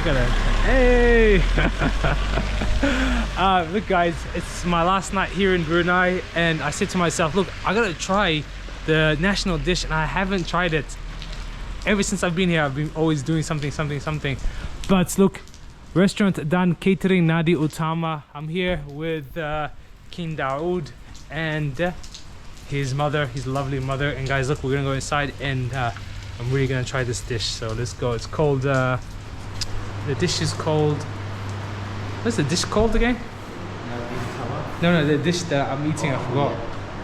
at it. Hey! Look guys, it's my last night here in Brunei and I said to myself, look, I gotta try the national dish and I haven't tried it. Ever since I've been here, I've been always doing something. But look, restaurant Dan Catering Nadi Utama. I'm here with King Daoud and his mother, his lovely mother. And guys, look, we're gonna go inside and I'm really gonna try this dish. So let's go. It's called, the dish is called, what's the dish called again? No, the dish that I'm eating, I forgot.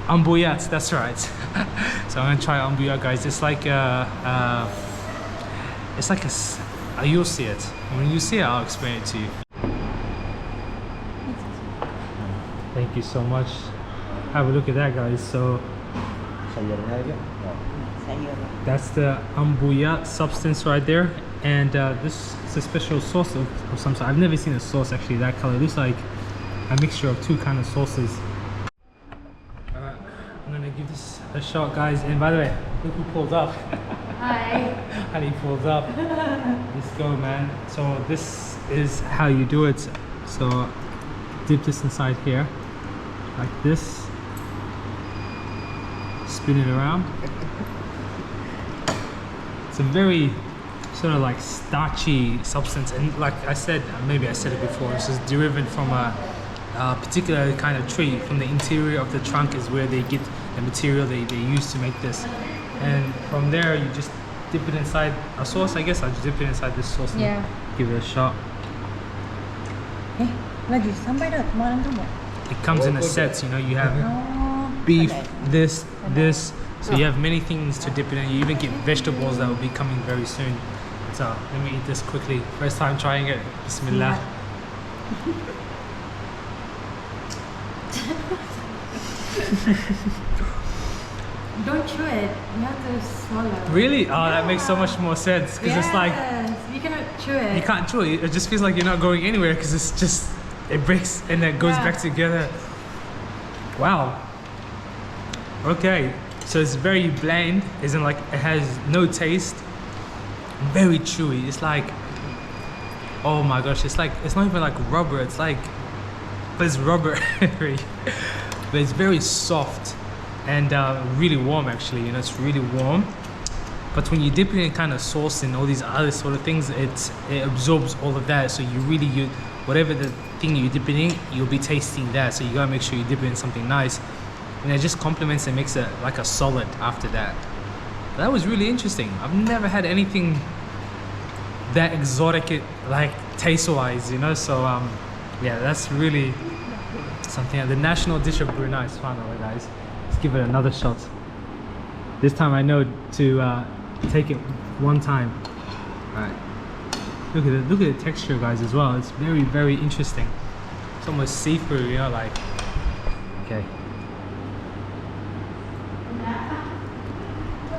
Ambuyat, that's right. So I'm gonna try Ambuyat, guys. It's like you'll see it. When you see it, I'll explain it to you. Thank you so much. Have a look at that, guys. So that's the Ambuyat substance right there, and this is a special sauce of some sort. I've never seen a sauce actually that color. It looks like a mixture of two kind of sauces. Alright, I'm gonna give this a shot, guys. And by the way, look who pulled up. Hi. Honey pulled up. Let's go, man. So this is how you do it. So dip this inside here like this, spin it around. It's a very sort of like starchy substance, and like I said, maybe I said it before, this is derived from a particular kind of tree. From the interior of the trunk is where they get the material they use to make this, and from there you just dip it inside a sauce. I guess I'll just dip it inside this sauce and give it a shot. It comes in a set, you know, you have beef, this, so you have many things to dip it in. You even get vegetables that will be coming very soon. So let me eat this quickly. First time trying it. Bismillah. Don't chew it. You have to swallow. Really? Oh, that makes so much more sense. Because it's like you cannot chew it. You can't chew it. It just feels like you're not going anywhere because it's just, it breaks and then goes back together. Wow. Okay. So it's very bland, isn't like it has no taste. Very chewy. It's like, oh my gosh, it's like, it's not even like rubber. It's like, but it's rubber. But it's very soft and really warm actually. You know, it's really warm. But when you dip it in kind of sauce and all these other sort of things, it absorbs all of that. So you whatever the thing you dip it in, you'll be tasting that. So you gotta make sure you dip it in something nice. And it just complements and makes it like a solid after that. That was really interesting. I've never had anything that exotic, like taste-wise, you know. So yeah, that's really something. The national dish of Brunei, subhanAllah, guys. Let's give it another shot. This time I know to take it one time. All right. Look at it. Look at the texture, guys, as well. It's very, very interesting. It's almost see-through, you know, like. Okay.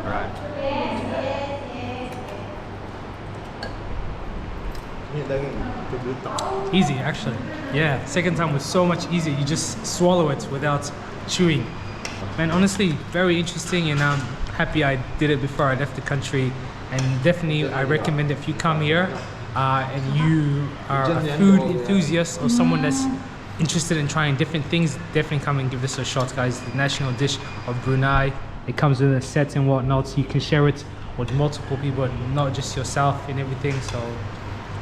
Alright. Easy, actually. Yeah, second time was so much easier. You just swallow it without chewing. Man, honestly, very interesting, and I'm happy I did it before I left the country. And definitely, I recommend if you come here and you are a food enthusiast or someone that's interested in trying different things, definitely come and give this a shot, guys. The national dish of Brunei. It comes with a set and whatnot, so you can share it with multiple people, not just yourself and everything. So,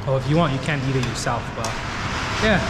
or if you want, you can eat it yourself. But yeah.